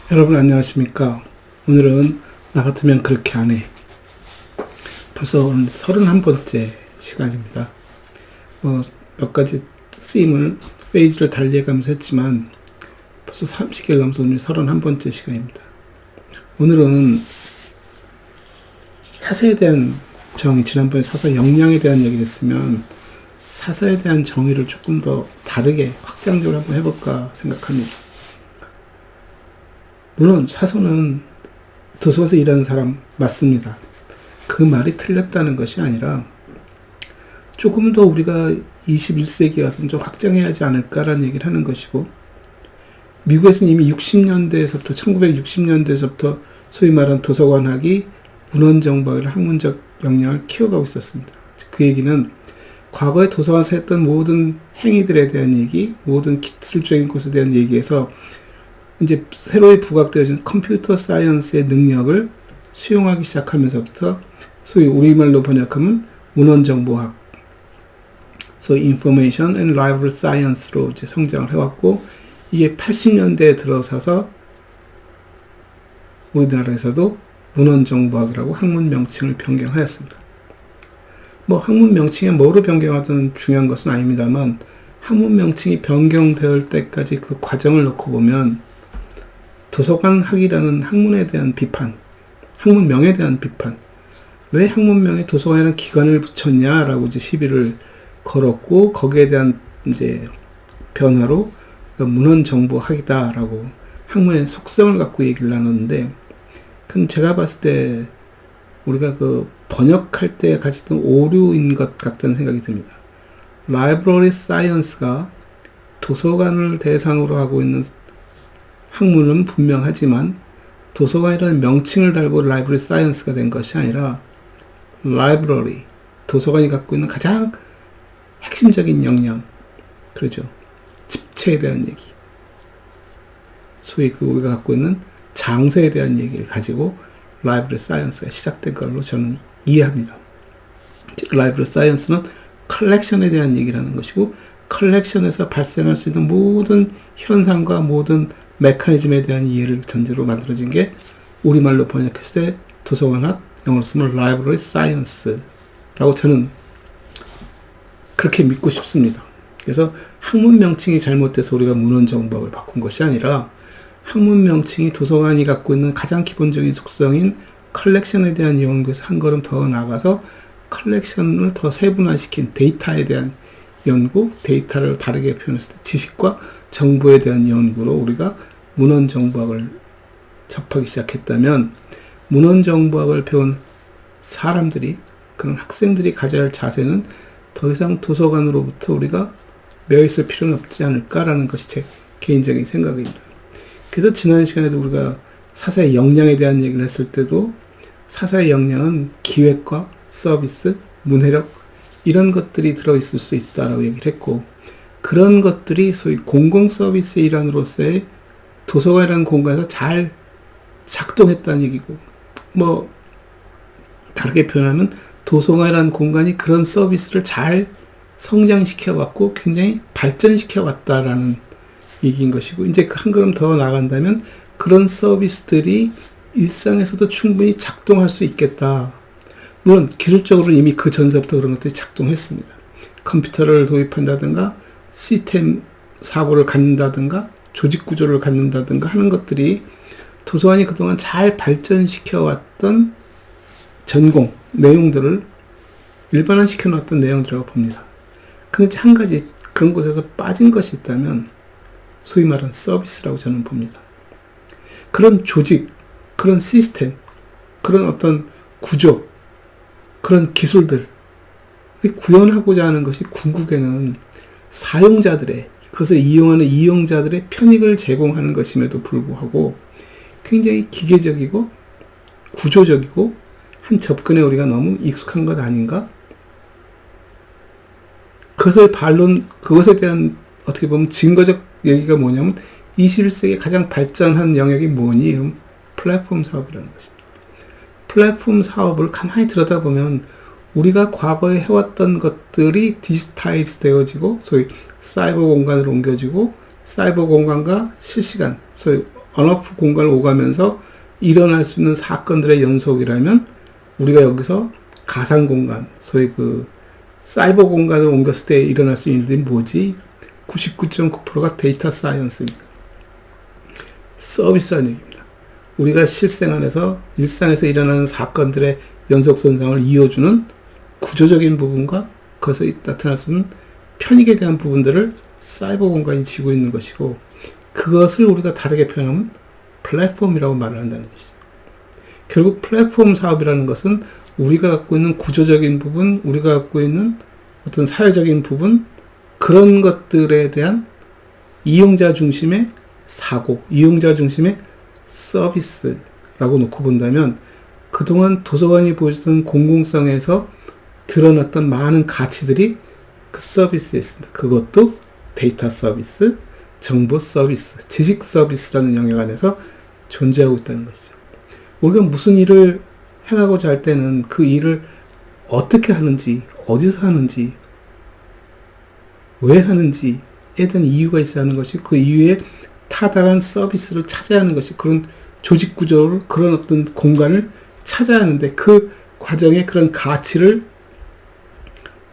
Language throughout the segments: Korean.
여러분 안녕하십니까? 오늘은 나 같으면 그렇게 안 해. 벌써 오늘 31번째 시간입니다. 몇 가지 쓰임을 페이지를 달리해가면서 했지만 벌써 30개를 넘어서 오늘 31번째 시간입니다. 오늘은 사서에 대한 정의, 지난번에 사서 역량에 대한 얘기를 했으면 사서에 대한 정의를 조금 더 다르게 확장적으로 한번 해볼까 생각합니다. 물론 사서는 도서관에서 일하는 사람 맞습니다. 그 말이 틀렸다는 것이 아니라 조금 더 우리가 21세기에 와서 좀 확장해야 하지 않을까라는 얘기를 하는 것이고, 미국에서는 이미 60년대에서부터 1960년대에서부터 소위 말하는 도서관학이 문헌정보학이나 학문적 역량을 키워가고 있었습니다. 그 얘기는 과거에 도서관에서 했던 모든 행위들에 대한 얘기, 모든 기술적인 것에 대한 얘기에서 이제 새로이 부각되어진 컴퓨터 사이언스의 능력을 수용하기 시작하면서부터 소위 우리말로 번역하면 문헌정보학, 소위 Information and Library Science로 이제 성장을 해왔고, 이게 80년대에 들어서서 우리나라에서도 문헌정보학이라고 학문 명칭을 변경하였습니다. 학문 명칭에 뭐로 변경하든 중요한 것은 아닙니다만, 학문 명칭이 변경될 때까지 그 과정을 놓고 보면 도서관 학이라는 학문에 대한 비판, 학문명에 대한 비판, 왜 학문명에 도서관이라는 기관을 붙였냐라고 이제 시비를 걸었고, 거기에 대한 이제 변화로 문헌정보학이다라고 학문의 속성을 갖고 얘기를 나눴는데, 그건 제가 봤을 때 우리가 그 번역할 때 가지던 오류인 것 같다는 생각이 듭니다. 라이브러리 사이언스가 도서관을 대상으로 하고 있는 학문은 분명하지만 도서관이라는 명칭을 달고 라이브러리 사이언스가 된 것이 아니라 라이브러리, 도서관이 갖고 있는 가장 핵심적인 역량, 그러죠. 집체에 대한 얘기, 소위 우리가 갖고 있는 장소에 대한 얘기를 가지고 라이브러리 사이언스가 시작된 걸로 저는 이해합니다. 라이브러리 사이언스는 컬렉션에 대한 얘기를 하는 것이고, 컬렉션에서 발생할 수 있는 모든 현상과 모든 메커니즘에 대한 이해를 전제로 만들어진 게 우리말로 번역했을 때 도서관학, 영어로 쓰면 라이브러리 사이언스라고 저는 그렇게 믿고 싶습니다. 그래서 학문 명칭이 잘못돼서 우리가 문헌정보학을 바꾼 것이 아니라 학문 명칭이 도서관이 갖고 있는 가장 기본적인 속성인 컬렉션에 대한 연구에서 한 걸음 더 나아가서 컬렉션을 더 세분화시킨 데이터에 대한 연구, 데이터를 다르게 표현했을 때 지식과 정보에 대한 연구로 우리가 문헌정보학을 접하기 시작했다면, 문헌정보학을 배운 사람들이, 그런 학생들이 가져야 할 자세는 더 이상 도서관으로부터 우리가 메어 있을 필요는 없지 않을까라는 것이 제 개인적인 생각입니다. 그래서 지난 시간에도 우리가 사사의 역량에 대한 얘기를 했을 때도 사사의 역량은 기획과 서비스, 문해력, 이런 것들이 들어있을 수 있다라고 얘기를 했고, 그런 것들이 소위 공공 서비스의 일환으로서의 도서관이라는 공간에서 잘 작동했다는 얘기고, 다르게 표현하면 도서관이라는 공간이 그런 서비스를 잘 성장시켜 왔고 굉장히 발전시켜 왔다라는 얘기인 것이고, 이제 한 걸음 더 나간다면 그런 서비스들이 일상에서도 충분히 작동할 수 있겠다. 물론 기술적으로 이미 그 전서부터 그런 것들이 작동했습니다. 컴퓨터를 도입한다든가 시스템 사고를 갖는다든가 조직 구조를 갖는다든가 하는 것들이 도서관이 그동안 잘 발전시켜 왔던 전공 내용들을 일반화시켜 놨던 내용들이라고 봅니다. 근데 한 가지 그런 곳에서 빠진 것이 있다면 소위 말하는 서비스라고 저는 봅니다. 그런 조직, 그런 시스템, 그런 어떤 구조, 그런 기술들 구현하고자 하는 것이 궁극에는 사용자들의, 그것을 이용하는 이용자들의 편익을 제공하는 것임에도 불구하고 굉장히 기계적이고 구조적이고 한 접근에 우리가 너무 익숙한 것 아닌가? 그것에 대한 어떻게 보면 증거적 얘기가 뭐냐면 21세기 가장 발전한 영역이 뭐니? 그럼 플랫폼 사업이라는 것입니다. 플랫폼 사업을 가만히 들여다보면 우리가 과거에 해왔던 것들이 디지타이즈 되어지고 소위 사이버 공간으로 옮겨지고 사이버 공간과 실시간, 소위 언어프 공간을 오가면서 일어날 수 있는 사건들의 연속이라면 우리가 여기서 가상 공간, 소위 그 사이버 공간을 옮겼을 때 일어날 수 있는 일들이 뭐지? 99.9%가 데이터 사이언스입니다. 서비스라는 얘기입니다. 우리가 실생 안에서 일상에서 일어나는 사건들의 연속선상을 이어주는 구조적인 부분과 거기서 나타날 수 있는 편익에 대한 부분들을 사이버 공간이 지고 있는 것이고, 그것을 우리가 다르게 표현하면 플랫폼이라고 말을 한다는 것이죠. 결국 플랫폼 사업이라는 것은 우리가 갖고 있는 구조적인 부분, 우리가 갖고 있는 어떤 사회적인 부분, 그런 것들에 대한 이용자 중심의 사고, 이용자 중심의 서비스라고 놓고 본다면, 그동안 도서관이 보여주던 공공성에서 드러났던 많은 가치들이 그 서비스에 있습니다. 그것도 데이터 서비스, 정보 서비스, 지식 서비스라는 영역 안에서 존재하고 있다는 것이죠. 우리가 무슨 일을 해가고자 할 때는 그 일을 어떻게 하는지, 어디서 하는지, 왜 하는지에 대한 이유가 있어야 하는 것이, 그 이유에 타당한 서비스를 찾아야 하는 것이, 그런 조직 구조를, 그런 어떤 공간을 찾아야 하는데, 그 과정에 그런 가치를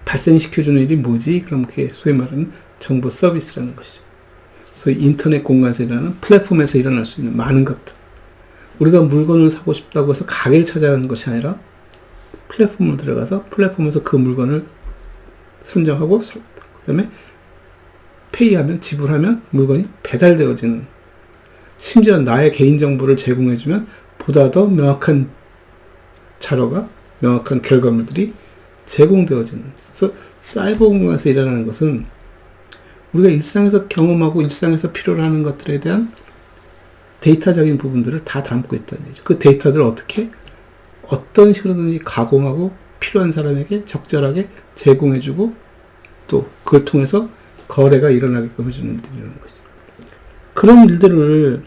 발생시켜주는 일이 뭐지? 그럼 그게 소위 말하는 정보 서비스라는 것이죠. 소위 인터넷 공간에서 일어나는, 플랫폼에서 일어날 수 있는 많은 것들. 우리가 물건을 사고 싶다고 해서 가게를 찾아가는 것이 아니라 플랫폼을 들어가서 플랫폼에서 그 물건을 선정하고, 그 다음에 페이하면, 지불하면 물건이 배달되어지는, 심지어 나의 개인정보를 제공해주면 보다 더 명확한 자료가, 명확한 결과물들이 제공되어지는. 그래서 사이버 공간에서 일어나는 것은 우리가 일상에서 경험하고 일상에서 필요로 하는 것들에 대한 데이터적인 부분들을 다 담고 있다는 얘기죠. 그 데이터들을 어떻게, 어떤 식으로든지 가공하고 필요한 사람에게 적절하게 제공해주고, 또 그걸 통해서 거래가 일어나게끔 해주는 일들이라는 것이죠. 그런 일들을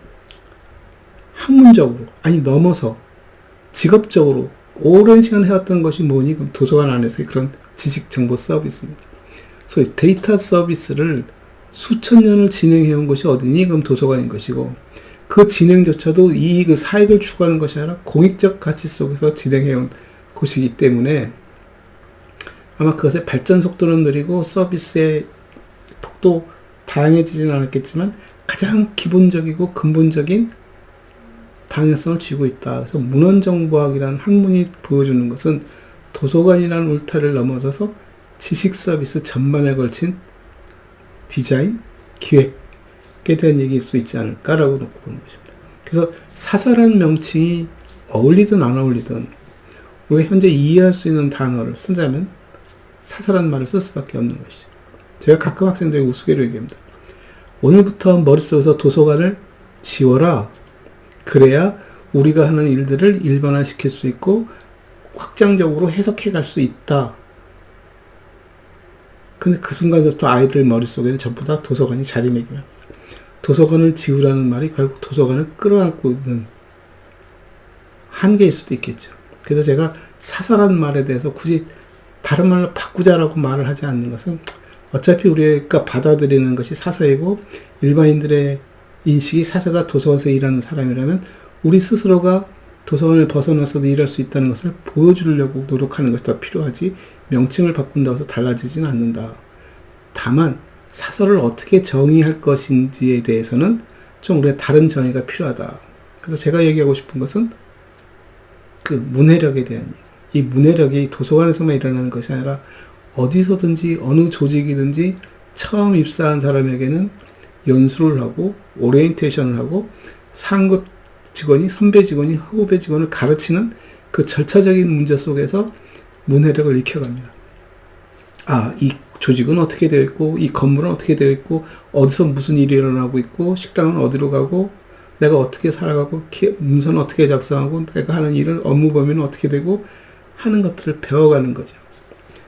학문적으로, 아니 넘어서 직업적으로 오랜 시간 해왔던 것이 뭐니? 그럼 도서관 안에서의 그런 지식 정보 서비스입니다. 소위 데이터 서비스를 수천 년을 진행해온 것이 어디니? 그럼 도서관인 것이고, 그 진행조차도 그 사익을 추구하는 것이 아니라 공익적 가치 속에서 진행해온 곳이기 때문에 아마 그것의 발전 속도는 느리고 서비스의 폭도 다양해지진 않았겠지만 가장 기본적이고 근본적인 방향성을 쥐고 있다. 그래서 문헌정보학이라는 학문이 보여주는 것은 도서관이라는 울타리를 넘어서서 지식 서비스 전반에 걸친 디자인, 기획에 대한 얘기일 수 있지 않을까라고 놓고 보는 것입니다. 그래서 사설한 명칭이 어울리든 안 어울리든 우리가 현재 이해할 수 있는 단어를 쓰자면 사설한 말을 쓸 수밖에 없는 것이죠. 제가 가끔 학생들에게 우스개로 얘기합니다. 오늘부터 머릿속에서 도서관을 지워라. 그래야 우리가 하는 일들을 일반화시킬 수 있고 확장적으로 해석해 갈 수 있다. 근데 그 순간부터 아이들 머릿속에는 전부 다 도서관이 자리매김합니다. 도서관을 지우라는 말이 결국 도서관을 끌어안고 있는 한계일 수도 있겠죠. 그래서 제가 사설한 말에 대해서 굳이 다른 말로 바꾸자라고 말을 하지 않는 것은 어차피 우리가 받아들이는 것이 사서이고 일반인들의 인식이 사서가 도서관에서 일하는 사람이라면 우리 스스로가 도서관을 벗어나서도 일할 수 있다는 것을 보여주려고 노력하는 것이 더 필요하지 명칭을 바꾼다고 해서 달라지지는 않는다. 다만 사설을 어떻게 정의할 것인지에 대해서는 좀 우리가 다른 정의가 필요하다. 그래서 제가 얘기하고 싶은 것은 그 문해력에 대한 얘기. 이 문해력이 도서관에서만 일어나는 것이 아니라 어디서든지 어느 조직이든지 처음 입사한 사람에게는 연수를 하고 오리엔테이션을 하고 상급 직원이 선배 직원이 후배 직원을 가르치는 그 절차적인 문제 속에서 문해력을 익혀갑니다. 아, 이 조직은 어떻게 되어 있고 이 건물은 어떻게 되어 있고 어디서 무슨 일이 일어나고 있고 식당은 어디로 가고 내가 어떻게 살아가고 문서는 어떻게 작성하고 내가 하는 일은 업무 범위는 어떻게 되고 하는 것들을 배워가는 거죠.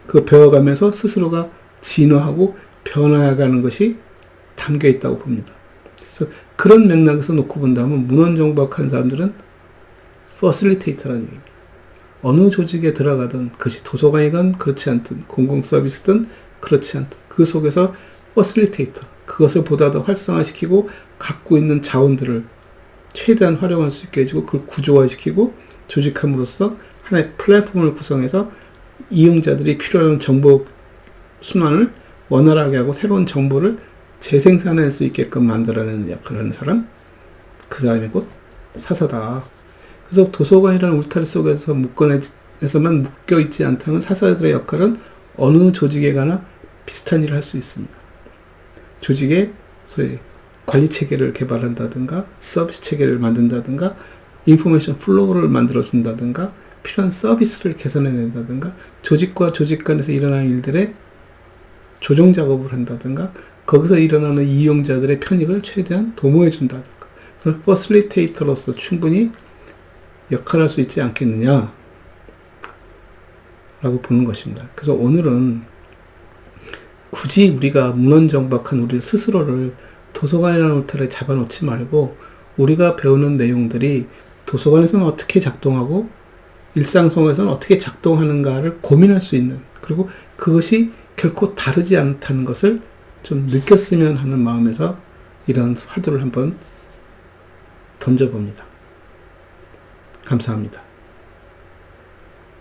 그 배워가면서 스스로가 진화하고 변화해가는 것이 담겨 있다고 봅니다. 그래서 그런 맥락에서 놓고 본다면 문헌정보학하는 사람들은 퍼실리테이터라는 얘기입니다. 어느 조직에 들어가든 그것이 도서관이든 그렇지 않든 공공서비스든 그렇지 않든 그 속에서 퍼실리테이터 그것을 보다 더 활성화시키고 갖고 있는 자원들을 최대한 활용할 수 있게 해주고 그걸 구조화시키고 조직함으로써 하나의 플랫폼을 구성해서 이용자들이 필요한 정보 순환을 원활하게 하고 새로운 정보를 재생산할 수 있게끔 만들어내는 역할을 하는 사람, 그 사람이 곧 사서다. 그래서 도서관이라는 울타리 속에서 묶어내서만 묶여있지 않다면 사서들의 역할은 어느 조직에 가나 비슷한 일을 할 수 있습니다. 조직의 소위 관리 체계를 개발한다든가 서비스 체계를 만든다든가 인포메이션 플로우를 만들어준다든가 필요한 서비스를 개선해낸다든가 조직과 조직 간에서 일어나는 일들의 조정 작업을 한다든가 거기서 일어나는 이용자들의 편익을 최대한 도모해준다든가 그런 퍼실리테이터로서 충분히 역할을 할 수 있지 않겠느냐 라고 보는 것입니다. 그래서 오늘은 굳이 우리가 문헌정박한 우리 스스로를 도서관이라는 울타리에 잡아놓지 말고 우리가 배우는 내용들이 도서관에서는 어떻게 작동하고 일상 속에서는 어떻게 작동하는가를 고민할 수 있는, 그리고 그것이 결코 다르지 않다는 것을 좀 느꼈으면 하는 마음에서 이런 화두를 한번 던져봅니다. 감사합니다.